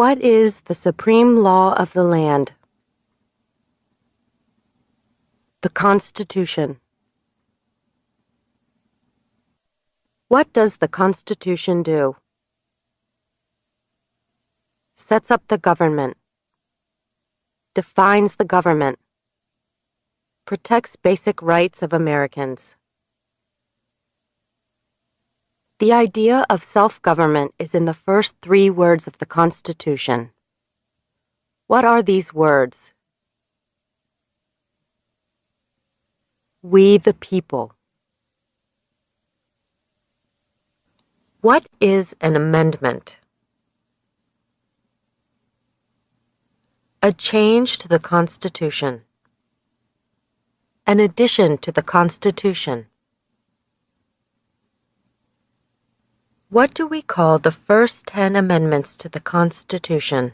What is the supreme law of the land? The Constitution. What does the Constitution do? Sets up the government. Defines the government. Protects basic rights of Americans. The idea of self-government is in the first 3 words of the Constitution. What are these words? We the people. What is an amendment? A change to the Constitution. An addition to the Constitution. What do we call the first 10 amendments to the Constitution?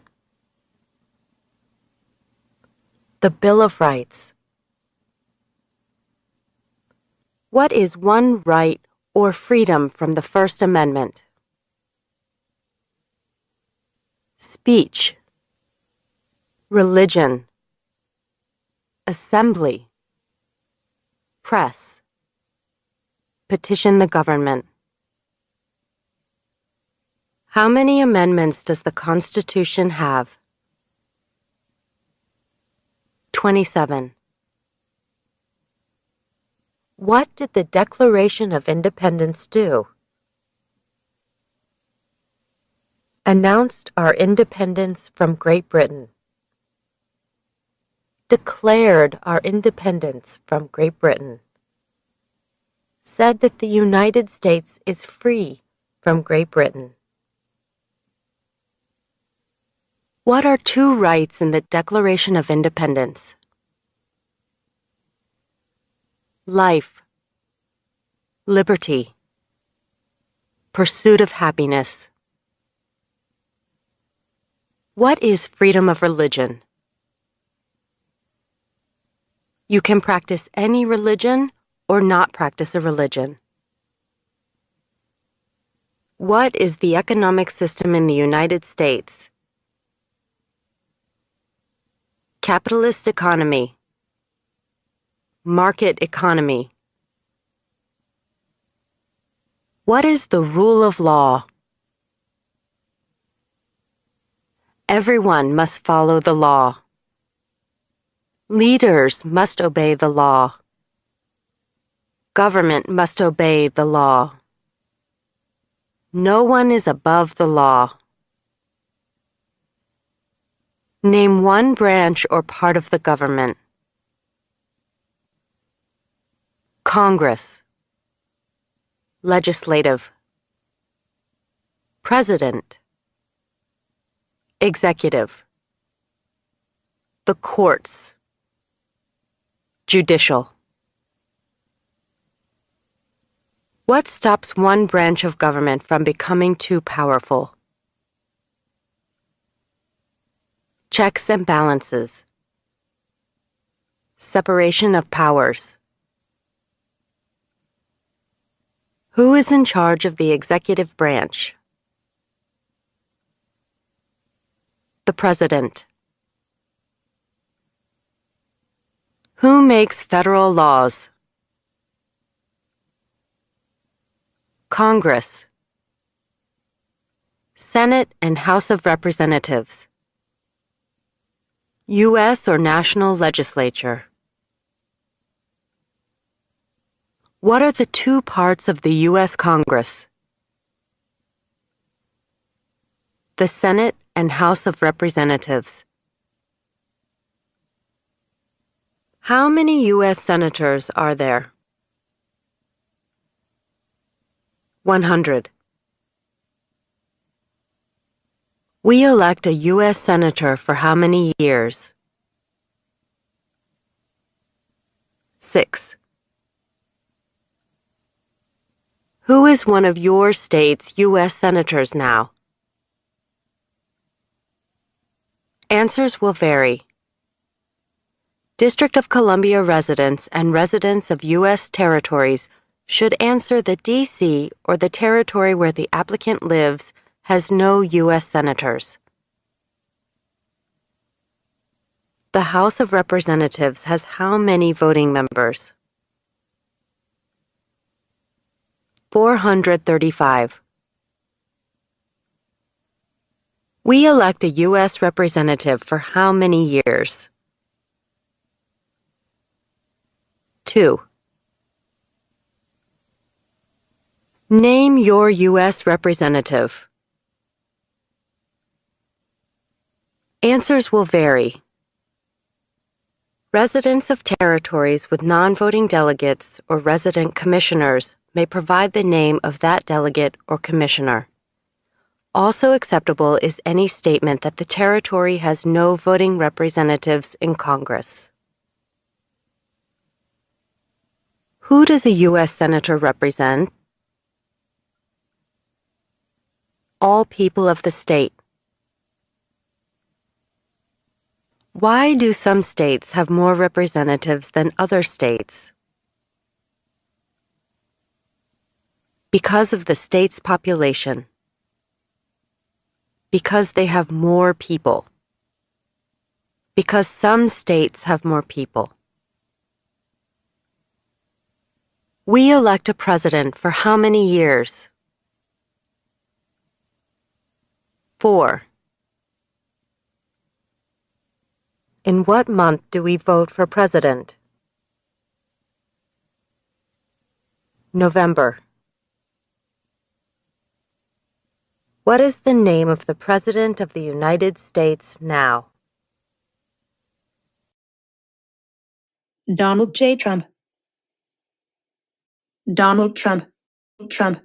The Bill of Rights. What is one right or freedom from the First Amendment? Speech. Religion. Assembly. Press. Petition the government. How many amendments does the Constitution have? 27. What did the Declaration of Independence do? Announced our independence from Great Britain. Declared our independence from Great Britain. Said that the United States is free from Great Britain. What are 2 rights in the Declaration of Independence? Life, liberty, pursuit of happiness. What is freedom of religion? You can practice any religion or not practice a religion. What is the economic system in the United States? Capitalist economy. Market economy. What is the rule of law? Everyone must follow the law. Leaders must obey the law. Government must obey the law. No one is above the law. Name one branch or part of the government. Congress. Legislative. President. Executive. The courts. Judicial. What stops one branch of government from becoming too powerful? Checks and balances. Separation of powers. Who is in charge of the executive branch? The President. Who makes federal laws? Congress. Senate and House of Representatives. U.S. or national legislature. What are the 2 parts of the U.S. Congress? The Senate and House of Representatives. How many U.S. senators are there? 100. We elect a U.S. senator for how many years? 6. Who is one of your state's U.S. senators now? Answers will vary. District of Columbia residents and residents of U.S. territories should answer that D.C. or the territory where the applicant lives has no U.S. senators. The House of Representatives has how many voting members? 435. We elect a U.S. representative for how many years? 2. Name your U.S. representative. Answers will vary. Residents of territories with non-voting delegates or resident commissioners may provide the name of that delegate or commissioner. Also acceptable is any statement that the territory has no voting representatives in Congress. Who does a U.S. Senator represent? All people of the state. Why do some states have more representatives than other states? Because of the state's population. Because they have more people. Because some states have more people. We elect a president for how many years? 4. In what month do we vote for president? November. What is the name of the President of the United States now? Donald J. Trump. Donald Trump. Trump.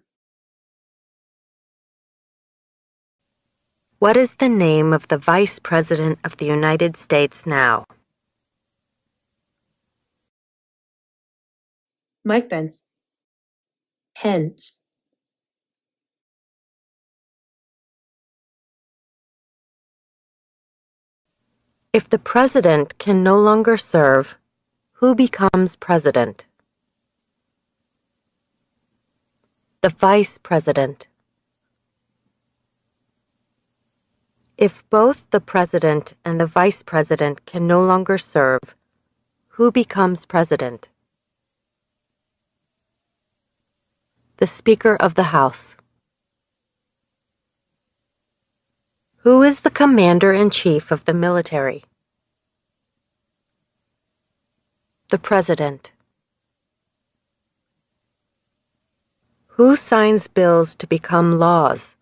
What is the name of the Vice President of the United States now? Mike Pence. Pence. If the president can no longer serve, who becomes president? The vice president. If both the president and the vice president can no longer serve, who becomes president? The Speaker of the House. Who is the Commander-in-Chief of the military? The President. Who signs bills to become laws?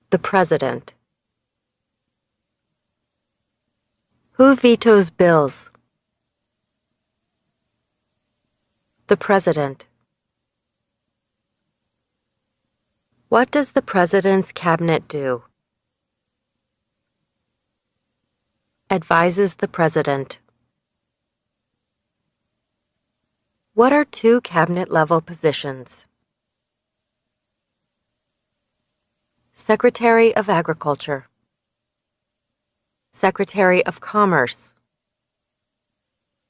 The President. Who vetoes bills? The President. What does the President's cabinet do? Advises the President. What are two cabinet-level positions? Secretary of Agriculture. Secretary of Commerce.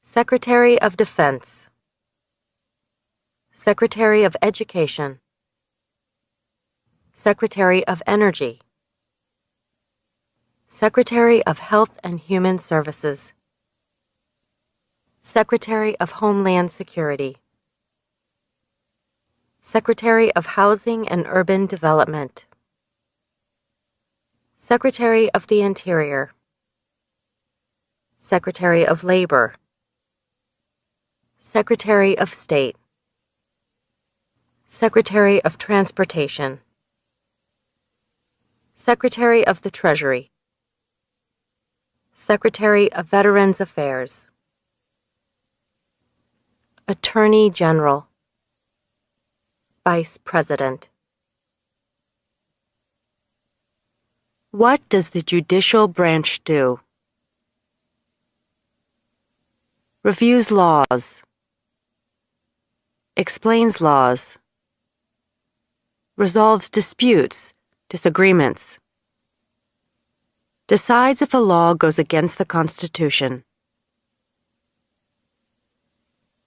Secretary of Defense. Secretary of Education. Secretary of Energy. Secretary of Health and Human Services. Secretary of Homeland Security. Secretary of Housing and Urban Development. Secretary of the Interior. Secretary of Labor. Secretary of State. Secretary of Transportation. Secretary of the Treasury. Secretary of Veterans Affairs. Attorney General. Vice President. What does the judicial branch do? Reviews laws. Explains laws. Resolves disputes, disagreements. Decides if a law goes against the Constitution.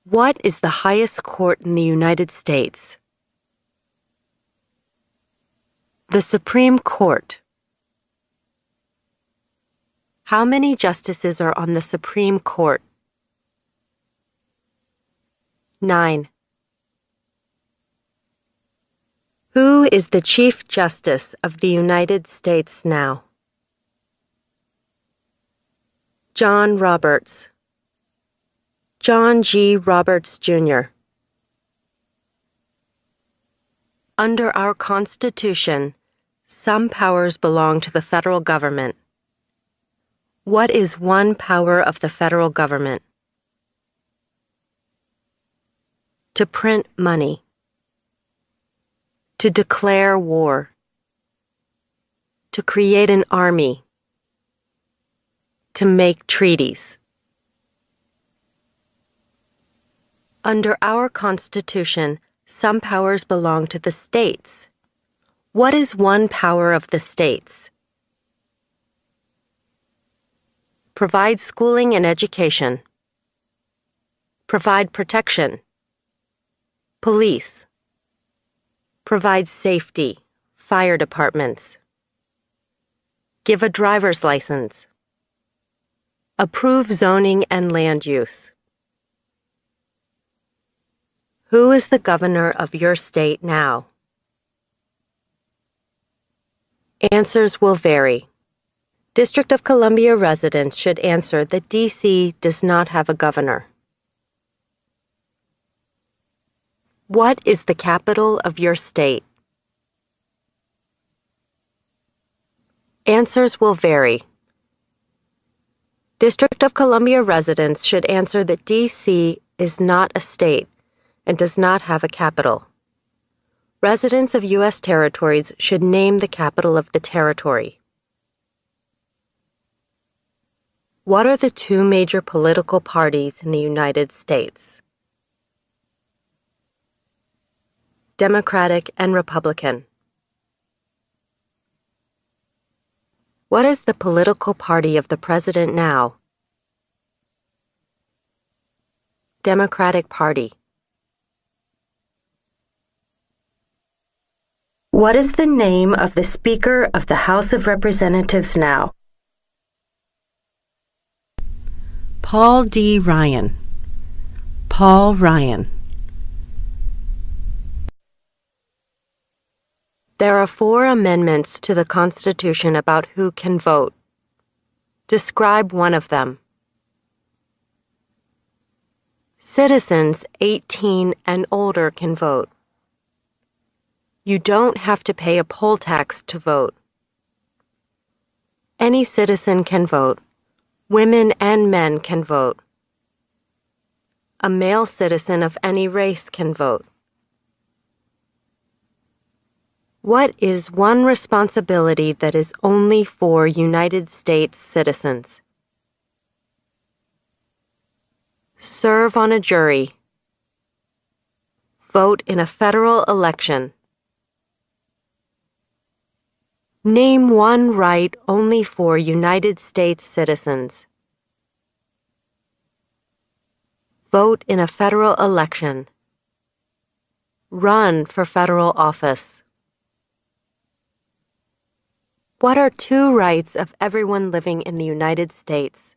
What is the highest court in the United States? The Supreme Court. How many justices are on the Supreme Court? 9. Who is the Chief Justice of the United States now? John Roberts. John G. Roberts, Jr. Under our Constitution, some powers belong to the federal government. What is one power of the federal government? To print money. To declare war. To create an army. To make treaties. Under our Constitution, some powers belong to the states. What is one power of the states? Provide schooling and education. Provide protection. Police. Provide safety, fire departments. Give a driver's license. Approve zoning and land use. Who is the governor of your state now? Answers will vary. District of Columbia residents should answer that D.C. does not have a governor. What is the capital of your state? Answers will vary. District of Columbia residents should answer that D.C. is not a state and does not have a capital. Residents of U.S. territories should name the capital of the territory. What are the two major political parties in the United States? Democratic and Republican. What is the political party of the president now? Democratic Party. What is the name of the Speaker of the House of Representatives now? Paul D. Ryan. Paul Ryan. There are 4 amendments to the Constitution about who can vote. Describe one of them. Citizens 18 and older can vote. You don't have to pay a poll tax to vote. Any citizen can vote. Women and men can vote. A male citizen of any race can vote. What is one responsibility that is only for United States citizens? Serve on a jury. Vote in a federal election. Name one right only for United States citizens. Vote in a federal election. Run for federal office. What are 2 rights of everyone living in the United States?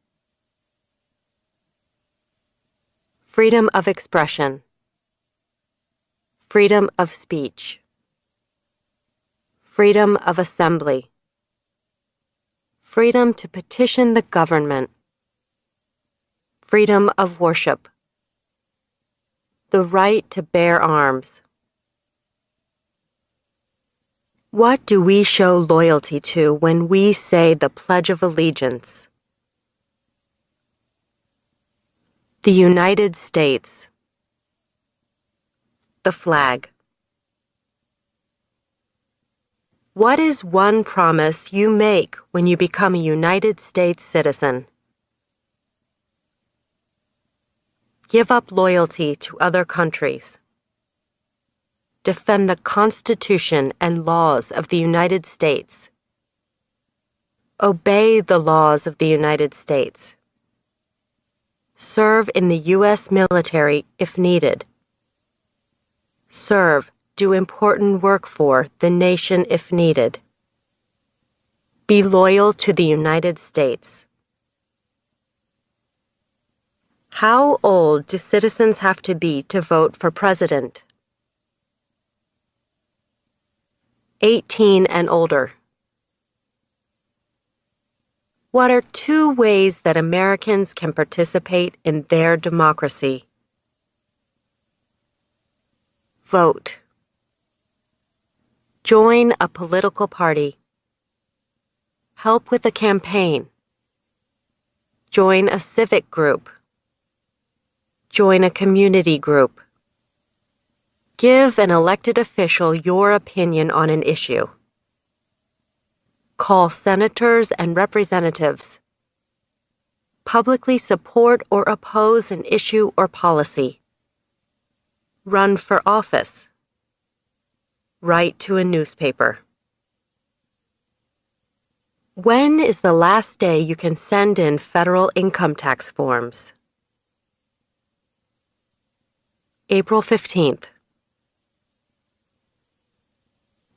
Freedom of expression. Freedom of speech. Freedom of assembly. Freedom to petition the government. Freedom of worship. The right to bear arms. What do we show loyalty to when we say the Pledge of Allegiance? The United States. The flag. What is one promise you make when you become a United States citizen? Give up loyalty to other countries. Defend the Constitution and laws of the United States. Obey the laws of the United States. Serve in the U.S. military if needed. Serve, do important work for the nation if needed. Be loyal to the United States. How old do citizens have to be to vote for president? 18 and older. What are two ways that Americans can participate in their democracy? Vote. Join a political party. Help with a campaign. Join a civic group. Join a community group. Give an elected official your opinion on an issue. Call senators and representatives. Publicly support or oppose an issue or policy. Run for office. Write to a newspaper. When is the last day you can send in federal income tax forms? April 15th.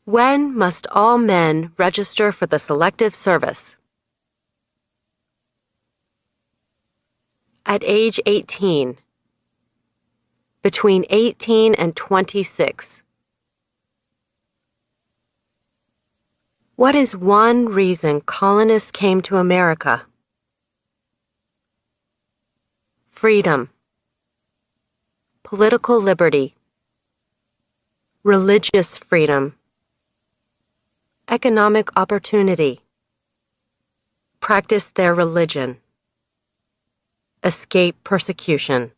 When must all men register for the Selective Service? At age 18. Between 18 and 26. What is one reason colonists came to America? Freedom. Political liberty. Religious freedom. Economic opportunity. Practice their religion. Escape persecution.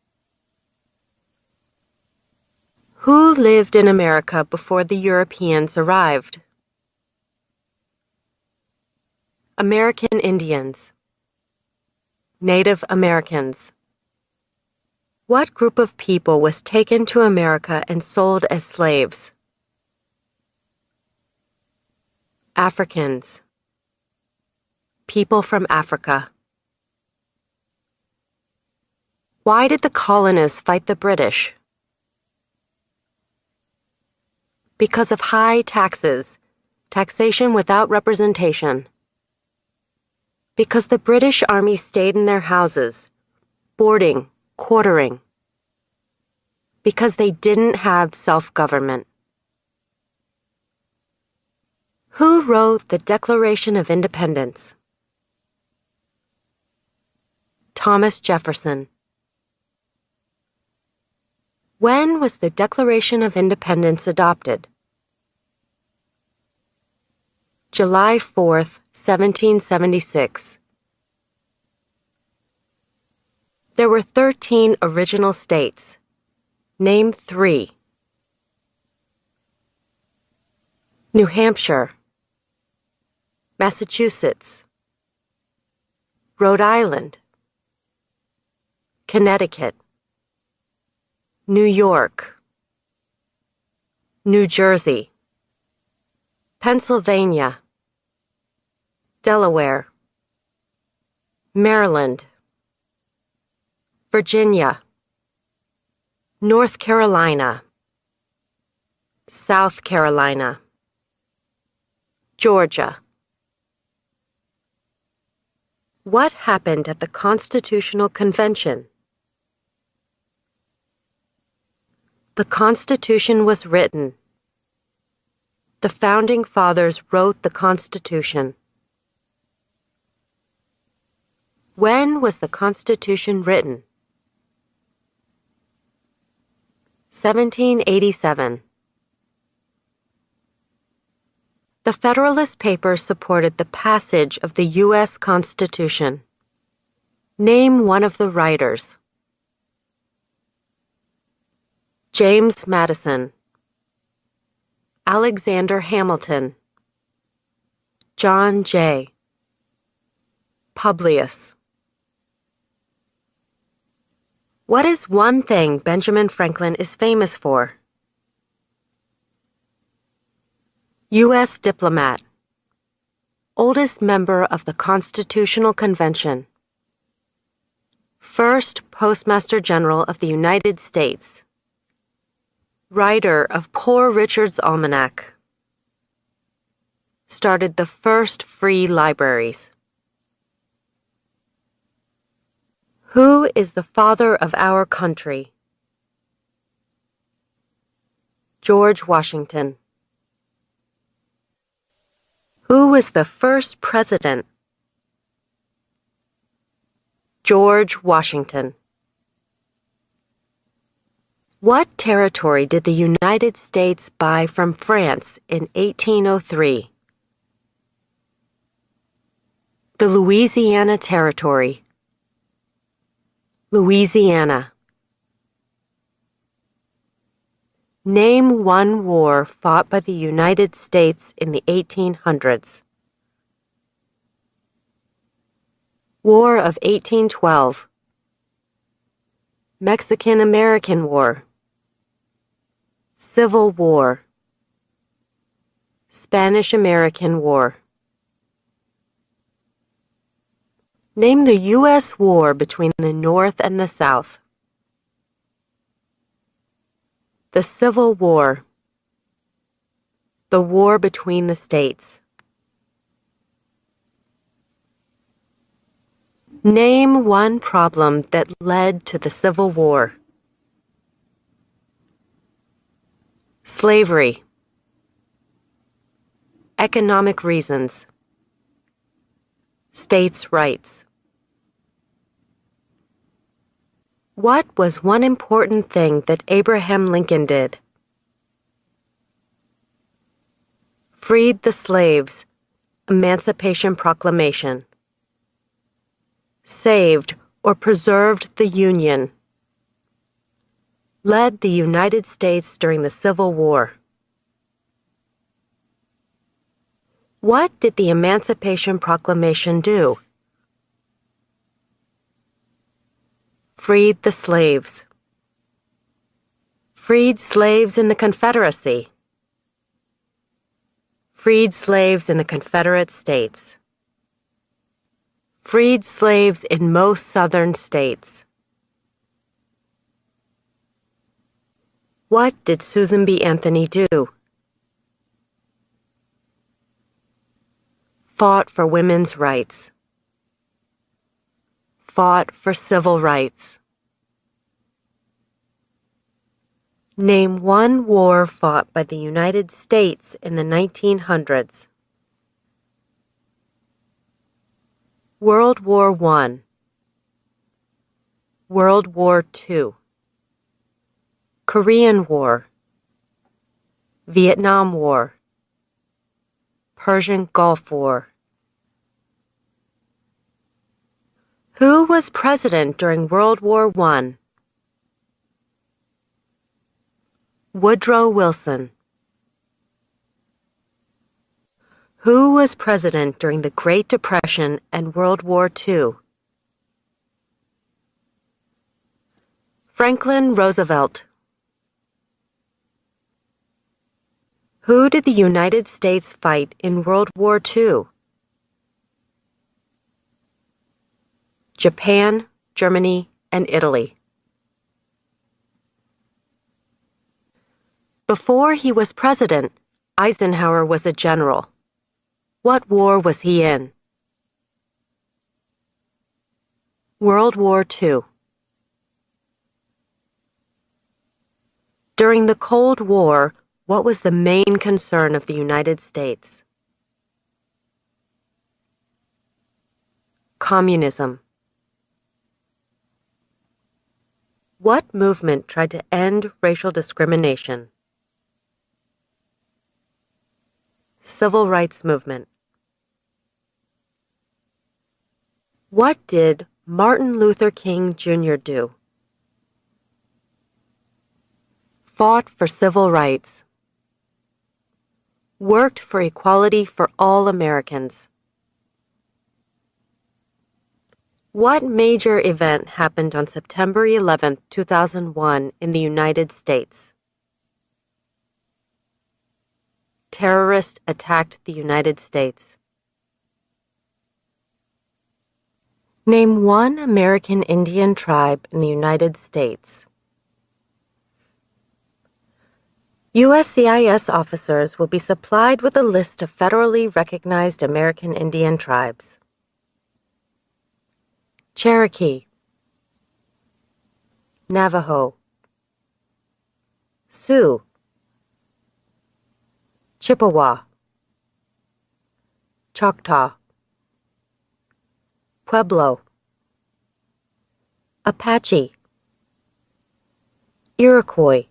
Who lived in America before the Europeans arrived? American Indians. Native Americans. What group of people was taken to America and sold as slaves? Africans. People from Africa. Why did the colonists fight the British? Because of high taxes, taxation without representation. Because the British Army stayed in their houses, boarding, quartering. Because they didn't have self-government. Who wrote the Declaration of Independence? Thomas Jefferson. When was the Declaration of Independence adopted? July 4th, 1776. There were 13 original states. Name 3. New Hampshire. Massachusetts. Rhode Island. Connecticut. New York. New Jersey. Pennsylvania. Delaware. Maryland. Virginia. North Carolina. South Carolina. Georgia. What happened at the Constitutional Convention? The Constitution was written. The Founding Fathers wrote the Constitution. When was the Constitution written? 1787. The Federalist Papers supported the passage of the U.S. Constitution. Name one of the writers. James Madison. Alexander Hamilton. John Jay. Publius. What is one thing Benjamin Franklin is famous for? U.S. diplomat. Oldest member of the Constitutional Convention. First Postmaster General of the United States. Writer of Poor Richard's Almanac. Started the first free libraries. Who is the father of our country? George Washington. Who was the first president? George Washington. What territory did the United States buy from France in 1803? The Louisiana Territory. Louisiana. Name one war fought by the United States in the 1800s. War of 1812. Mexican-American War. Civil War. Spanish-American War. Name the U.S. war between the North and the South. The Civil War. The war between the states. Name one problem that led to the Civil War. Slavery. Economic reasons. States' rights. What was one important thing that Abraham Lincoln did? Freed the slaves. Emancipation Proclamation. Saved or preserved the Union. Led the United States during the Civil War. What did the Emancipation Proclamation do? Freed the slaves. Freed slaves in the Confederacy. Freed slaves in the Confederate States. Freed slaves in most southern states. What did Susan B. Anthony do? Fought for women's rights. Fought for civil rights. Name one war fought by the United States in the 1900s. World War I. World War II. Korean War. Vietnam War. Persian Gulf War. Who was president during World War I? Woodrow Wilson. Who was president during the Great Depression and World War II? Franklin Roosevelt. Who did the United States fight in World War II? Japan, Germany, and Italy. Before he was president, Eisenhower was a general. What war was he in? World War II. During the Cold War, what was the main concern of the United States? Communism. What movement tried to end racial discrimination? Civil Rights Movement. What did Martin Luther King Jr. do? Fought for civil rights. Worked for equality for all Americans. What major event happened on September 11, 2001 in the United States? Terrorists attacked the United States. Name one American Indian tribe in the United States. USCIS officers will be supplied with a list of federally recognized American Indian tribes. Cherokee. Navajo, Sioux, Chippewa, Choctaw, Pueblo, Apache, Iroquois,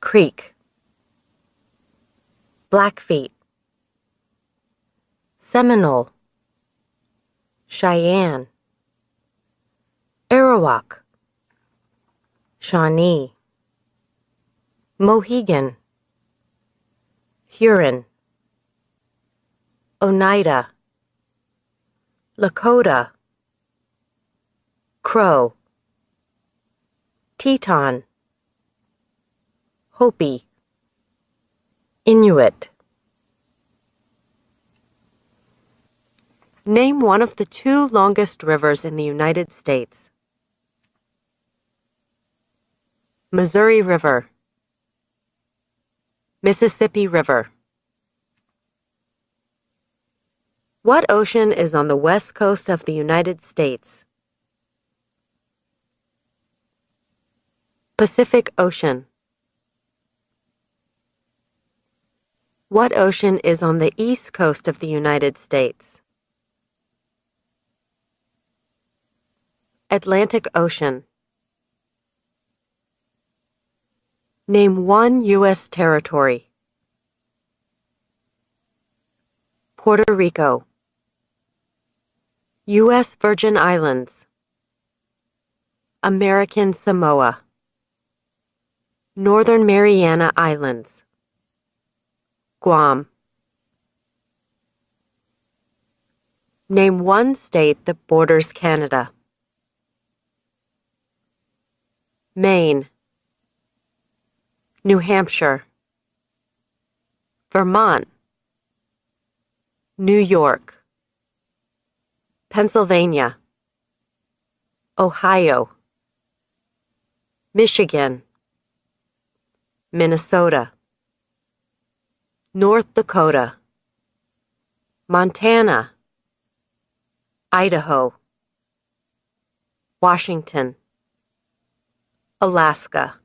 Creek, Blackfeet, Seminole, Cheyenne, Arawak, Shawnee, Mohegan, Huron, Oneida, Lakota, Crow, Teton, Hopi, Inuit. Name one of the two longest rivers in the United States. Missouri River, Mississippi River. What ocean is on the west coast of the United States? Pacific Ocean. What ocean is on the east coast of the United States? Atlantic Ocean. Name one U.S. territory. Puerto Rico, U.S. Virgin Islands, American Samoa, Northern Mariana Islands, Guam. Name one state that borders Canada. Maine, New Hampshire, Vermont, New York, Pennsylvania, Ohio, Michigan, Minnesota, North Dakota, Montana, Idaho, Washington, Alaska.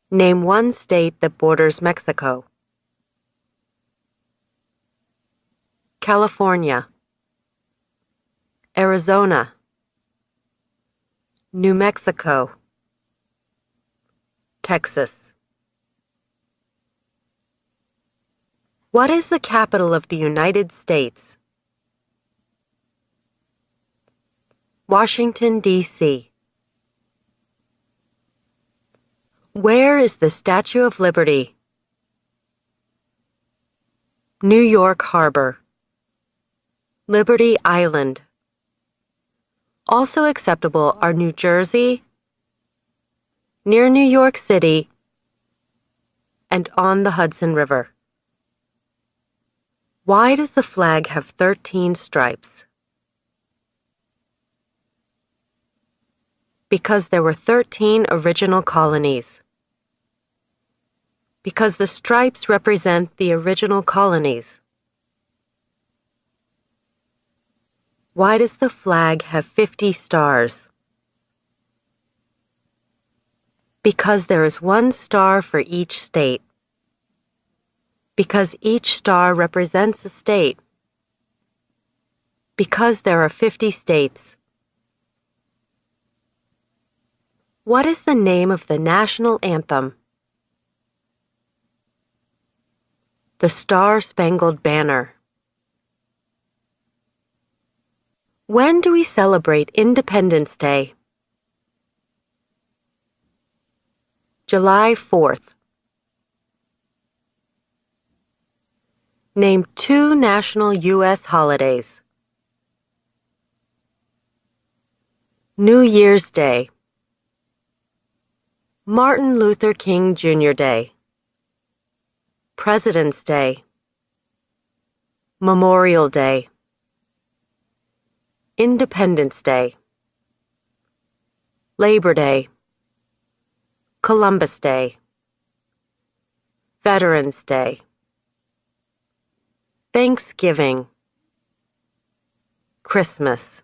Name one state that borders Mexico. California, Arizona, New Mexico, Texas. What is the capital of the United States? Washington, D.C. Where is the Statue of Liberty? New York Harbor, Liberty Island. Also acceptable are New Jersey, near New York City, and on the Hudson River. Why does the flag have 13 stripes? Because there were 13 original colonies. Because the stripes represent the original colonies. Why does the flag have 50 stars? Because there is one star for each state. Because each star represents a state. Because there are 50 states. What is the name of the national anthem? The Star-Spangled Banner. When do we celebrate Independence Day? July 4th. Name two national U.S. holidays. New Year's Day, Martin Luther King Jr. Day, President's Day, Memorial Day, Independence Day, Labor Day, Columbus Day, Veterans Day, Thanksgiving, Christmas.